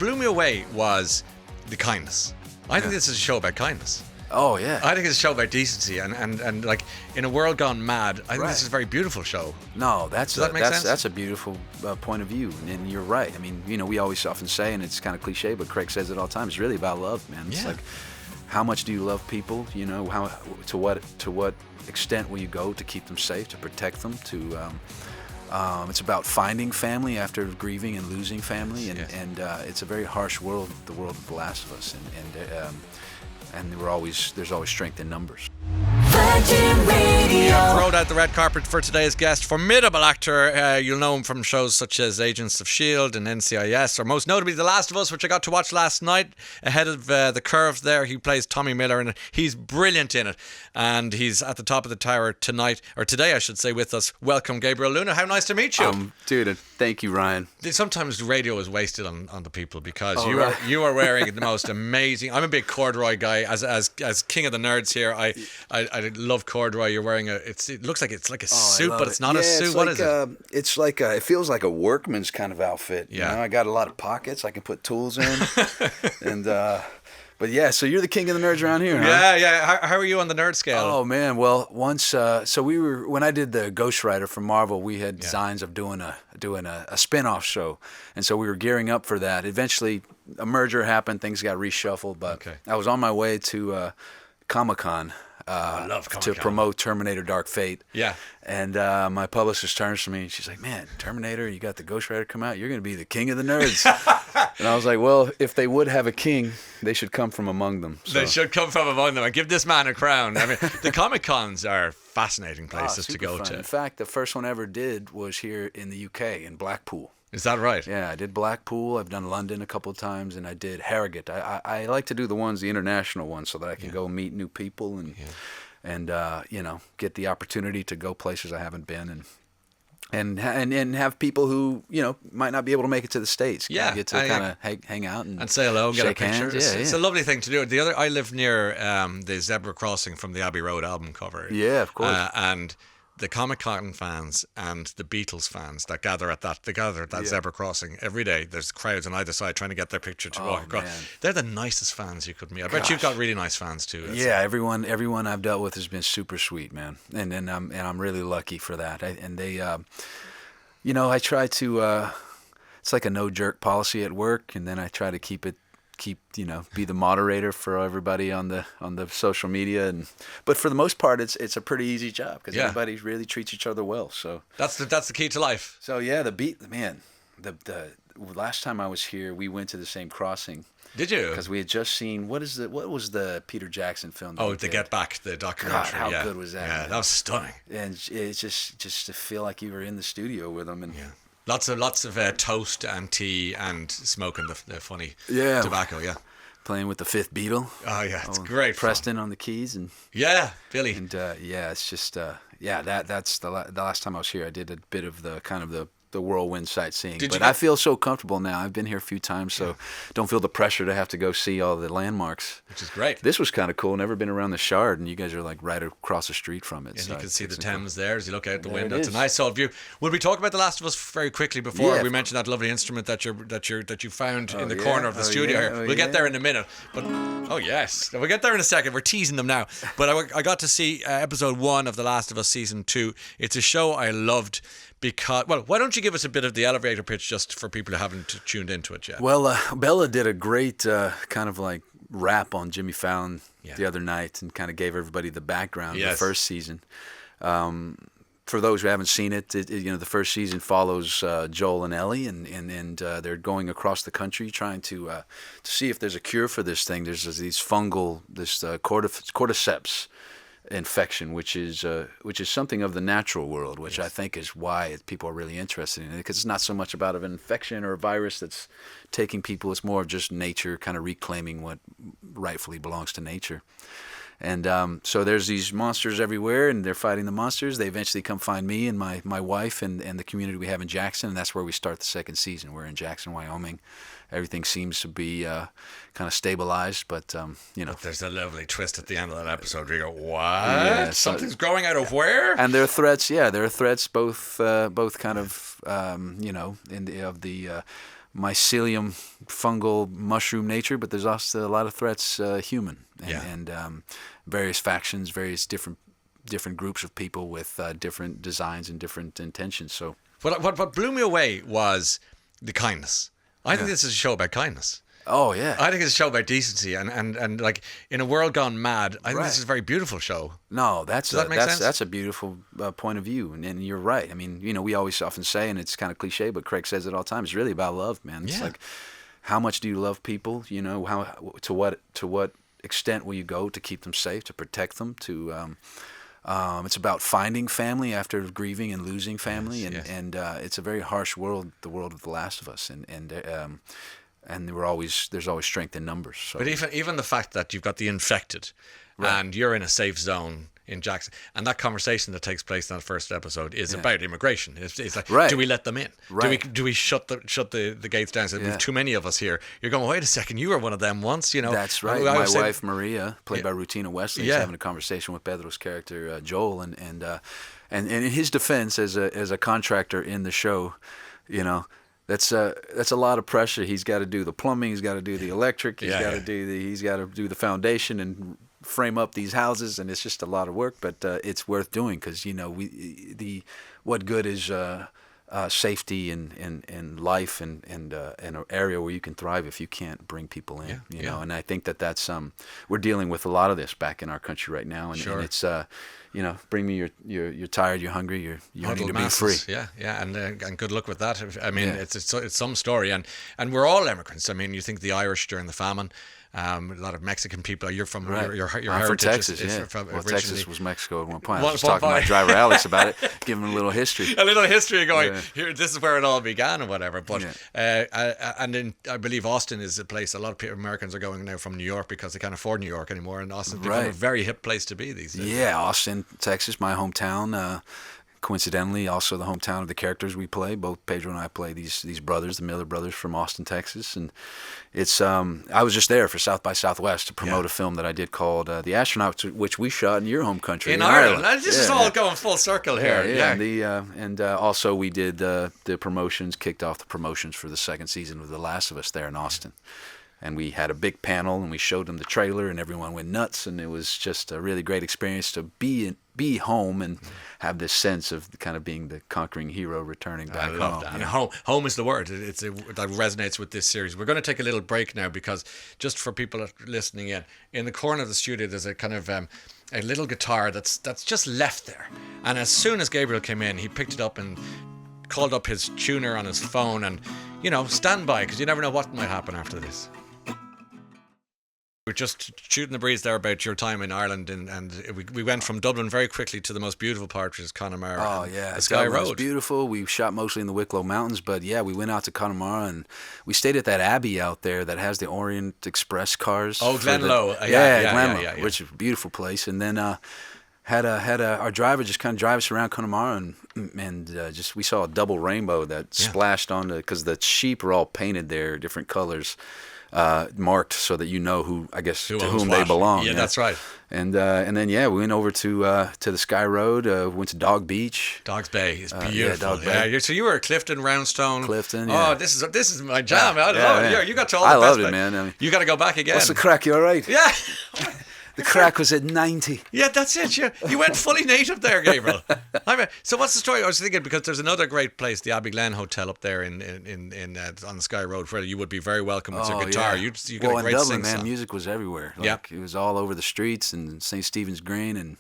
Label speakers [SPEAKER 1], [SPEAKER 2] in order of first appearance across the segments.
[SPEAKER 1] blew me away was the kindness. I think this is a show about kindness.
[SPEAKER 2] Oh, yeah.
[SPEAKER 1] I think it's a show about decency and like in a world gone mad, I think this is a very beautiful show.
[SPEAKER 2] No,
[SPEAKER 1] Does that make sense?
[SPEAKER 2] That's a beautiful point of view, and you're right. I mean, we always often say, and it's kind of cliche, but Craig says it all the time. It's really about love, man. It's like, how much do you love people? How to what extent will you go to keep them safe, to protect them? It's about finding family after grieving and losing family, and it's a very harsh world, the world of The Last of Us, and there's always strength in numbers.
[SPEAKER 3] Virgin Radio.
[SPEAKER 1] Rolled out the red carpet for today's guest, formidable actor. You'll know him from shows such as Agents of S.H.I.E.L.D. and NCIS, or most notably The Last of Us, which I got to watch last night ahead of The Curve there. He plays Tommy Miller, and he's brilliant in it. And he's at the top of the tower tonight, or today, I should say, with us. Welcome, Gabriel Luna. How nice to meet you.
[SPEAKER 2] Dude, thank you, Ryan.
[SPEAKER 1] Sometimes radio is wasted on the people because
[SPEAKER 2] right.
[SPEAKER 1] you are wearing the most amazing. I'm a big corduroy guy. As king of the nerds here, I love corduroy. You're wearing it looks like it's like a suit, but it's not a suit. What is it?
[SPEAKER 2] It's like it feels like a workman's kind of outfit.
[SPEAKER 1] Yeah.
[SPEAKER 2] I got a lot of pockets I can put tools in, and but yeah. So you're the king of the nerds around here, huh?
[SPEAKER 1] Yeah. How are you on the nerd scale?
[SPEAKER 2] Oh man, well once so when I did the Ghost Rider for Marvel, we had designs of doing a spin-off show, and so we were gearing up for that. Eventually, a merger happened, things got reshuffled, but I was on my way to Comic-Con.
[SPEAKER 1] I love Comic-Con.
[SPEAKER 2] To promote Terminator Dark Fate.
[SPEAKER 1] Yeah.
[SPEAKER 2] And my publicist turns to me and she's like, man, Terminator, you got the Ghost Rider come out, you're going to be the king of the nerds. And I was like, well, if they would have a king, they should come from among them. So.
[SPEAKER 1] They should come from among them and give this man a crown. I mean, the Comic-Cons are fascinating places to go to.
[SPEAKER 2] In fact, the first one I ever did was here in the UK, in Blackpool.
[SPEAKER 1] Is that right?
[SPEAKER 2] Yeah, I did Blackpool. I've done London a couple of times, and I did Harrogate. I like to do the international ones, so that I can go meet new people and get the opportunity to go places I haven't been, and have people who might not be able to make it to the States. Get to kind of hang out and
[SPEAKER 1] say hello, get a picture.
[SPEAKER 2] Hands.
[SPEAKER 1] It's a lovely thing to do. I live near the zebra crossing from the Abbey Road album cover.
[SPEAKER 2] Yeah, of course.
[SPEAKER 1] And the Comic-Con fans and the Beatles fans that gather at that zebra crossing every day. There's crowds on either side trying to get their picture to walk across. They're the nicest fans you could meet. I bet you've got really nice fans too.
[SPEAKER 2] Everyone I've dealt with has been super sweet, man, and I'm really lucky for that. I try to. It's like a no jerk policy at work, and then I try to keep be the moderator for everybody on the social media, but for the most part it's a pretty easy job because everybody really treats each other well. So
[SPEAKER 1] that's the key to life.
[SPEAKER 2] So the last time I was here, we went to the same crossing.
[SPEAKER 1] Did you?
[SPEAKER 2] Because we had just seen what was the Peter Jackson film?
[SPEAKER 1] The Get Back, the documentary.
[SPEAKER 2] God, how good was that?
[SPEAKER 1] Yeah,
[SPEAKER 2] man?
[SPEAKER 1] that was stunning.
[SPEAKER 2] And it's just to feel like you were in the studio with them and.
[SPEAKER 1] Yeah. Lots of toast and tea and smoking the funny tobacco,
[SPEAKER 2] playing with the fifth Beatle.
[SPEAKER 1] Oh yeah, it's great.
[SPEAKER 2] Preston on the keys and
[SPEAKER 1] Billy.
[SPEAKER 2] And it's just that's the last time I was here. I did a bit of the kind of the whirlwind sightseeing. I feel so comfortable now. I've been here a few times, so don't feel the pressure to have to go see all the landmarks.
[SPEAKER 1] Which is great.
[SPEAKER 2] This was kind of cool. Never been around the Shard, and you guys are like right across the street from it.
[SPEAKER 1] And
[SPEAKER 2] so
[SPEAKER 1] you can see the Thames there as you look out the window. It's a
[SPEAKER 2] nice
[SPEAKER 1] old view. Will we talk about The Last of Us very quickly before we mention that lovely instrument that you found in the corner of the studio here? We'll get there in a minute. But we'll get there in a second. We're teasing them now. But I got to see episode 1 of The Last of Us season 2. It's a show I loved. Because, why don't you give us a bit of the elevator pitch just for people who haven't tuned into it yet?
[SPEAKER 2] Well, Bella did a great kind of like rap on Jimmy Fallon the other night and kind of gave everybody the background of the first season. For those who haven't seen it, the first season follows Joel and Ellie, and they're going across the country trying to see if there's a cure for this thing. There's these fungal, cordyceps infection, which is something of the natural world, which I think is why people are really interested in it, because it's not so much about an infection or a virus that's taking people. It's more of just nature kind of reclaiming what rightfully belongs to nature. And so there's these monsters everywhere, and they're fighting the monsters. They eventually come find me and my wife and the community we have in Jackson, and that's where we start the second season. We're in Jackson, Wyoming. Everything seems to be kind of stabilized, but
[SPEAKER 1] But there's a lovely twist at the end of that episode where you go, what? Yeah, something's growing out of where?
[SPEAKER 2] And there are threats. Yeah, there are threats both kind of of the mycelium, fungal, mushroom nature, but there's also a lot of threats human, and various factions, various different groups of people with different designs and different intentions. So
[SPEAKER 1] what blew me away was the kindness. I think this is a show about kindness.
[SPEAKER 2] Oh yeah,
[SPEAKER 1] I think it's a show about decency and like in a world gone mad. I think this is a very beautiful show.
[SPEAKER 2] No,
[SPEAKER 1] Does that make sense?
[SPEAKER 2] That's a beautiful point of view, and you're right. I mean, we always often say, and it's kind of cliche, but Craig says it all the time. It's really about love, man. It's like, how much do you love people? How to what extent will you go to keep them safe, to protect them, to it's about finding family after grieving and losing family, and it's a very harsh world, the world of The Last of Us, and there's always strength in numbers. So.
[SPEAKER 1] But even the fact that you've got the infected, and you're in a safe zone in Jackson, and that conversation that takes place in that first episode is about immigration. It's like, do we let them in?
[SPEAKER 2] Right.
[SPEAKER 1] Do we shut the gates down? So we have too many of us here. You're going, wait a secon, you were one of them once,
[SPEAKER 2] That's right. My wife Maria, played by Rutina Wesley, is having a conversation with Pedro's character Joel, and in his defense as a contractor in the show, That's a lot of pressure. He's got to do the plumbing. He's got to do the electric. He's got to do the foundation and frame up these houses, and it's just a lot of work. But it's worth doing because what good is safety and life and an area where you can thrive if you can't bring people in. You know, and I think that's we're dealing with a lot of this back in our country right now, and it's. Bring me you're tired, you're hungry, you need to be free.
[SPEAKER 1] And good luck with that. I mean, it's some story, and we're all immigrants. I mean, you think the Irish during the famine, a lot of Mexican people. You're from your heritage.
[SPEAKER 2] I'm from Texas, Texas was Mexico at one point. I was talking to my driver Alex about it, giving him a little history.
[SPEAKER 1] Going, here, this is where it all began or whatever. But and then I believe Austin is a place a lot of people, Americans are going now from New York because they can't afford New York anymore, and Austin's become a very hip place to be these days.
[SPEAKER 2] Yeah, Austin, Texas, my hometown. Coincidentally, also the hometown of the characters we play. Both Pedro and I play these brothers, the Miller brothers from Austin, Texas, and it's. I was just there for South by Southwest to promote a film that I did called The Astronaut, which we shot in your home country in Ireland.
[SPEAKER 1] This is all going full circle here.
[SPEAKER 2] And also we did the promotions, kicked off the promotions for the second season of The Last of Us there in Austin. And we had a big panel, and we showed them the trailer, and everyone went nuts, and it was just a really great experience to be home and have this sense of kind of being the conquering hero returning back home. I love that.
[SPEAKER 1] And home is the word. That resonates with this series. We're going to take a little break now because just for people listening in the corner of the studio, there's a kind of a little guitar that's just left there. And as soon as Gabriel came in, he picked it up and called up his tuner on his phone, and stand by because you never know what might happen after this. We're just shooting the breeze there about your time in Ireland, and we went from Dublin very quickly to the most beautiful part, which is Connemara.
[SPEAKER 2] Oh yeah,
[SPEAKER 1] the Sky Road.
[SPEAKER 2] It was beautiful. We shot mostly in the Wicklow Mountains, but we went out to Connemara and we stayed at that abbey out there that has the Orient Express cars.
[SPEAKER 1] Oh, Glenlow.
[SPEAKER 2] Glenlow, which is a beautiful place. And then had our driver just kind of drive us around Connemara, and just we saw a double rainbow that splashed onto, because the sheep are all painted there, different colors. Marked so that who whom they belong.
[SPEAKER 1] Yeah, that's right.
[SPEAKER 2] And then we went over to the Sky Road. Went to Dog Beach.
[SPEAKER 1] Dog's Bay is beautiful.
[SPEAKER 2] Yeah, Dog Bay.
[SPEAKER 1] So you were at Clifton, Roundstone.
[SPEAKER 2] Clifton.
[SPEAKER 1] Yeah. Oh, this is my jam. I love it. You got to all the
[SPEAKER 2] I
[SPEAKER 1] best.
[SPEAKER 2] loved it, man. I mean,
[SPEAKER 1] you got to go back again.
[SPEAKER 2] What's the crack? You all right?
[SPEAKER 1] Yeah.
[SPEAKER 2] The crack was at 90.
[SPEAKER 1] Yeah, that's it. You went fully native there, Gabriel. So what's the story? I was thinking because there's another great place, the Abbey Glen Hotel up there in on the Sky Road, where you would be very welcome with your guitar.
[SPEAKER 2] Yeah.
[SPEAKER 1] You got a great
[SPEAKER 2] in Dublin,
[SPEAKER 1] sing-song.
[SPEAKER 2] man, music was everywhere. It was all over the streets and St. Stephen's Green and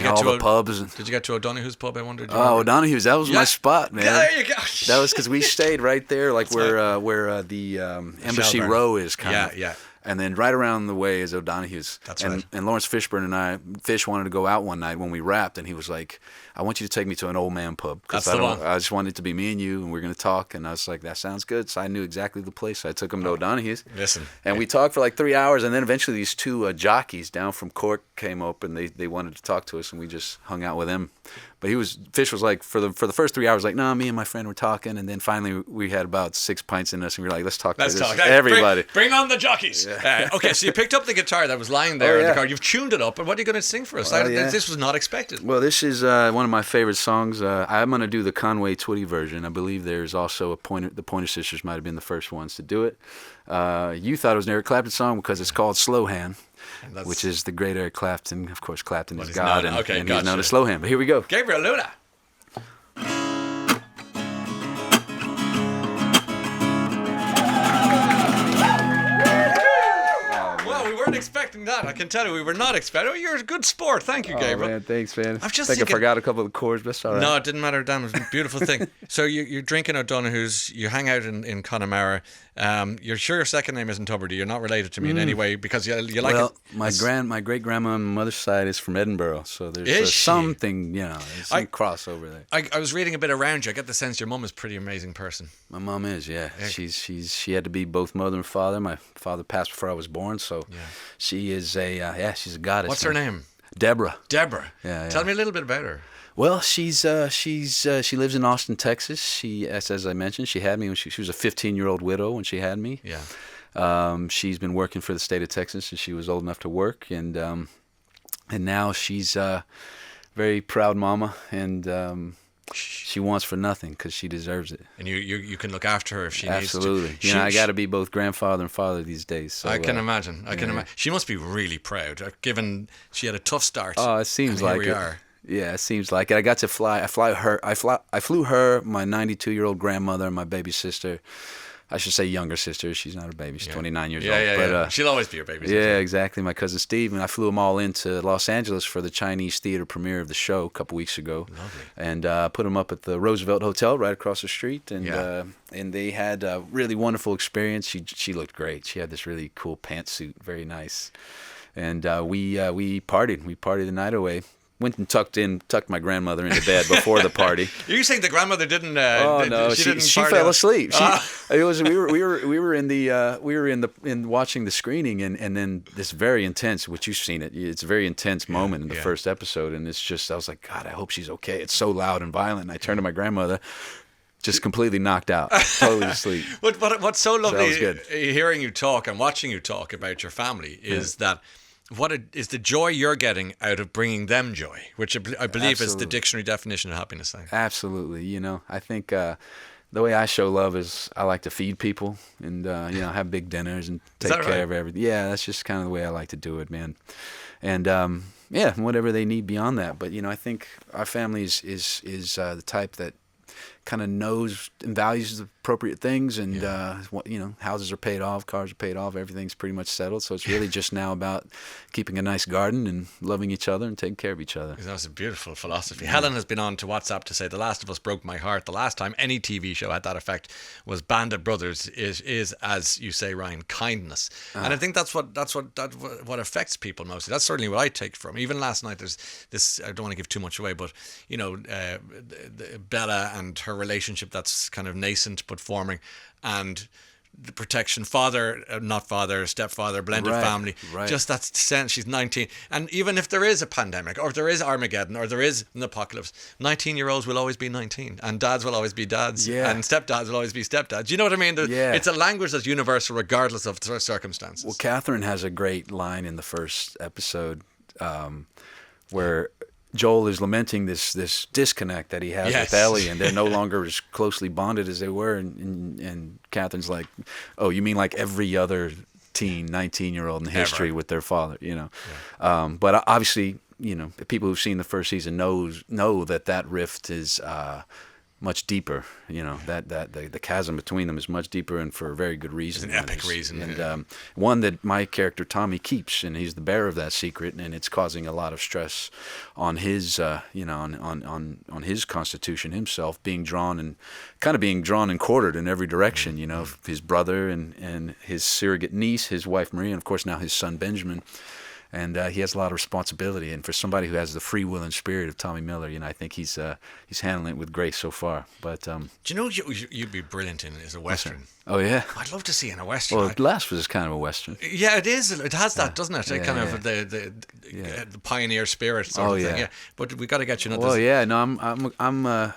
[SPEAKER 1] all
[SPEAKER 2] the pubs.
[SPEAKER 1] Did you get to O'Donoghue's pub? I wondered.
[SPEAKER 2] O'Donoghue's, that was my spot, man.
[SPEAKER 1] There you go.
[SPEAKER 2] That was because we stayed right there, where the Embassy Row is kind of.
[SPEAKER 1] Yeah.
[SPEAKER 2] And then right around the way is O'Donoghue's.
[SPEAKER 1] That's right.
[SPEAKER 2] And Lawrence Fishburne and Fish wanted to go out one night when we wrapped, and he was like, I want you to take me to an old man pub.
[SPEAKER 1] That's the one.
[SPEAKER 2] I just wanted it to be me and you, and we're going to talk. And I was like, that sounds good. So I knew exactly the place. So I took him to O'Donoghu's.
[SPEAKER 1] Listen.
[SPEAKER 2] And we talked for like 3 hours, and then eventually these two jockeys down from Cork came up, and they wanted to talk to us, and we just hung out with them. But Fish was like, for the first 3 hours, like, no, me and my friend were talking, and then finally we had about 6 pints in us, and we were like, let's talk. Everybody.
[SPEAKER 1] Bring on the jockeys. Yeah. Okay, so you picked up the guitar that was lying there in the car. You've tuned it up, and what are you going to sing for us? This was not expected.
[SPEAKER 2] Well, this is one of my favorite songs. I'm going to do the Conway Twitty version. I believe there's also the Pointer Sisters might have been the first ones to do it. You thought it was an Eric Clapton song because it's called Slow Hand, which is the great Eric Clapton. Of course, Clapton is God, and he's known as Slow Hand. But here we go.
[SPEAKER 1] Gabriel Luna. Expecting that. I can tell you we were not expecting. Oh, you're a good sport. Thank you, Gabriel.
[SPEAKER 2] Man, thanks, man.
[SPEAKER 1] I
[SPEAKER 2] think I forgot a couple of the chords, but that's all right.
[SPEAKER 1] No, it didn't matter. Damn, it was a beautiful thing. So you're drinking O'Donoghue's. You hang out in Connemara. You're sure your second name isn't Tubridy. You're not related to me in any way because you like it.
[SPEAKER 2] Well, my great grandma on my mother's side is from Edinburgh, so there's something, there's some crossover there.
[SPEAKER 1] I was reading a bit around you. I get the sense your mum is a pretty amazing person.
[SPEAKER 2] My mom is, yeah. She had to be both mother and father. My father passed before I was born, so she is she's a goddess.
[SPEAKER 1] What's her name?
[SPEAKER 2] Deborah.
[SPEAKER 1] Yeah. Tell me a little bit about her.
[SPEAKER 2] Well, she lives in Austin, Texas. She, as I mentioned, she had me when she was a 15-year-old widow when she had me.
[SPEAKER 1] Yeah.
[SPEAKER 2] She's been working for the state of Texas since she was old enough to work, and now she's a very proud mama, and she wants for nothing because she deserves it.
[SPEAKER 1] And you can look after her if she needs to.
[SPEAKER 2] Absolutely. I got to be both grandfather and father these days. So,
[SPEAKER 1] I can imagine. I can imagine. She must be really proud, given she had a tough start.
[SPEAKER 2] Oh, it seems like it. Yeah, it seems like it. I got to fly. I flew her, my 92-year-old grandmother, and my baby sister. I should say younger sister. She's not a baby. She's 29 years old.
[SPEAKER 1] Yeah. She'll always be your baby sister.
[SPEAKER 2] Yeah, exactly. My cousin Steve. And I flew them all into Los Angeles for the Chinese theater premiere of the show a couple weeks ago.
[SPEAKER 1] Lovely.
[SPEAKER 2] And put them up at the Roosevelt Hotel right across the street. And they had a really wonderful experience. She looked great. She had this really cool pantsuit, very nice. And we partied. We partied the night away. Went and tucked my grandmother into bed before the party.
[SPEAKER 1] You're saying the grandmother didn't?
[SPEAKER 2] No, she fell asleep. We were in watching the screening, and then this very intense, which you've seen it. It's a very intense moment in the first episode, and it's just I was like, God, I hope she's okay. It's so loud and violent. And I turned to my grandmother, just completely knocked out, totally asleep.
[SPEAKER 1] What's so lovely
[SPEAKER 2] So that was good.
[SPEAKER 1] Hearing you talk and watching you talk about your family is that. Is the joy you're getting out of bringing them joy, which I believe is the dictionary definition of happiness thing.
[SPEAKER 2] Absolutely. I think the way I show love is I like to feed people and, have big dinners and take care of everything. Yeah, that's just kind of the way I like to do it, man. And, whatever they need beyond that. But, I think our family is the type that kind of knows and values the appropriate things, and houses are paid off, cars are paid off, everything's pretty much settled. So it's really just now about keeping a nice garden and loving each other and taking care of each other.
[SPEAKER 1] That's a beautiful philosophy. Helen has been on to WhatsApp to say The Last of Us broke my heart. The last time any TV show had that effect was Band of Brothers. Is as you say, Ryan, kindness, and I think that's what affects people mostly. That's certainly what I take from. Even last night, there's this. I don't want to give too much away, but Bella and her relationship that's kind of nascent but forming, and the protection, stepfather, blended family, just that sense. She's 19, and even if there is a pandemic or if there is Armageddon or there is an apocalypse, 19-year-olds will always be 19, and dads will always be dads, and stepdads will always be stepdads. You know what I mean? It's a language that's universal regardless of circumstances.
[SPEAKER 2] Well, Catherine has a great line in the first episode where Joel is lamenting this disconnect that he has with Ellie, and they're no longer as closely bonded as they were. And Catherine's like, "Oh, you mean like every other 19-year-old in history with their father?" But obviously, people who've seen the first season know that rift is much deeper. That the chasm between them is much deeper, and for a very good reason.
[SPEAKER 1] It's an epic reason,
[SPEAKER 2] and one that my character Tommy keeps, and he's the bearer of that secret, and it's causing a lot of stress on his, on his constitution himself, being drawn and quartered in every direction. His brother and his surrogate niece, his wife Maria, and of course now his son Benjamin. and he has a lot of responsibility. And for somebody who has the free will and spirit of Tommy Miller, I think he's handling it with grace so far. But
[SPEAKER 1] do you know you'd be brilliant in as a Western?
[SPEAKER 2] Oh yeah,
[SPEAKER 1] I'd love to see in a Western.
[SPEAKER 2] Well, Last was kind of a Western.
[SPEAKER 1] Yeah, it is. It has that, doesn't it? Kind of the pioneer spirit sort of thing. Yeah, but we got to get you.
[SPEAKER 2] Well, yeah, no,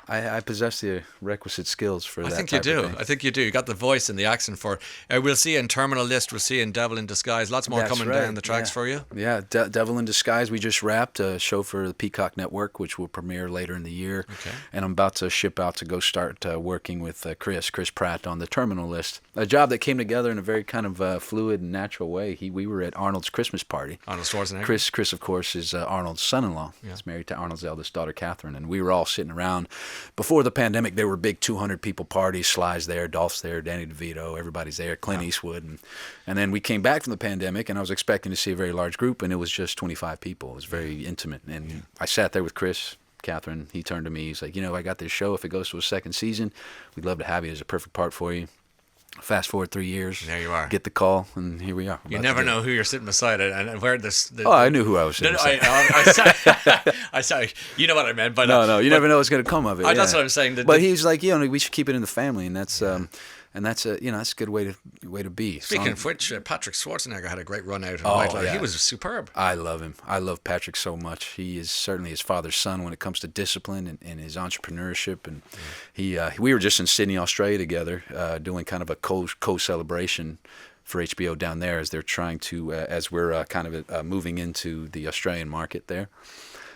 [SPEAKER 2] I possess the requisite skills for that.
[SPEAKER 1] I think you do. You got the voice and the accent for it. We'll see in Terminal List. We'll see in Devil in Disguise. Lots more coming down the tracks for you.
[SPEAKER 2] Yeah, Devil in Disguise. We just wrapped a show for the Peacock Network, which will premiere later in the year. Okay. And I'm about to ship out to go start working with Chris Pratt on the Terminal List. A job that came together in a very kind of fluid and natural way. We were at Arnold's Christmas party.
[SPEAKER 1] Arnold Schwarzenegger.
[SPEAKER 2] Chris, of course, is Arnold's son-in-law. Yeah. He's married to Arnold's eldest daughter, Catherine. And we were all sitting around. Before the pandemic, there were big 200-people parties. Sly's there, Dolph's there, Danny DeVito, everybody's there, Clint Eastwood. And then we came back from the pandemic, and I was expecting to see a very large group, and it was just 25 people. It was very intimate. And I sat there with Chris, Catherine. He turned to me. He's like, I got this show. If it goes to a second season, we'd love to have you. It's a perfect part for you. Fast forward 3 years.
[SPEAKER 1] There you are.
[SPEAKER 2] Get the call, and here we are.
[SPEAKER 1] You never know who you're sitting beside and where this.
[SPEAKER 2] I knew who I was sitting beside.
[SPEAKER 1] I sorry. You know what I meant. But
[SPEAKER 2] no. You never know what's going to come of it.
[SPEAKER 1] That's what I'm saying.
[SPEAKER 2] But he's like, we should keep it in the family, and that's that's a good way to be.
[SPEAKER 1] Speaking of which, Patrick Schwarzenegger had a great run out in White Light. He was superb.
[SPEAKER 2] I love him. I love Patrick so much. He is certainly his father's son when it comes to discipline and his entrepreneurship. And we were just in Sydney, Australia together, doing kind of a co-celebration for HBO down there as they're trying to, as we're kind of moving into the Australian market there.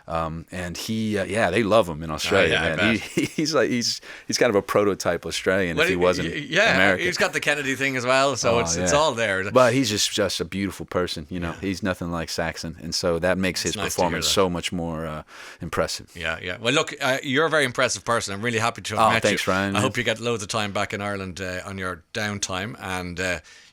[SPEAKER 2] And they love him in Australia, man. He's kind of a prototype Australian if he wasn't American.
[SPEAKER 1] He's got the Kennedy thing as well, so it's all there.
[SPEAKER 2] But he's just a beautiful person, He's nothing like Saxon, and so that makes his performance so much more impressive.
[SPEAKER 1] Yeah. Well, look, you're a very impressive person. I'm really happy to have met
[SPEAKER 2] thanks,
[SPEAKER 1] you.
[SPEAKER 2] Ryan.
[SPEAKER 1] I hope you get loads of time back in Ireland on your downtime, and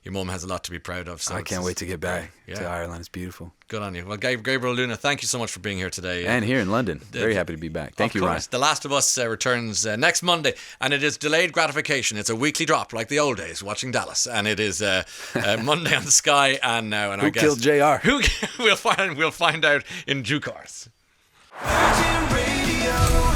[SPEAKER 1] your mum has a lot to be proud of. So
[SPEAKER 2] I can't wait to get back to Ireland. It's beautiful.
[SPEAKER 1] Good on you. Well, Gabriel Luna, thank you so much for being here today.
[SPEAKER 2] And here in London. Very happy to be back. Thank you, Ryan.
[SPEAKER 1] The Last of Us returns next Monday, and it is delayed gratification. It's a weekly drop like the old days, watching Dallas. And it is Monday on the Sky and now. And
[SPEAKER 2] Who killed JR?
[SPEAKER 1] We'll find out in due course.
[SPEAKER 3] Virgin Radio.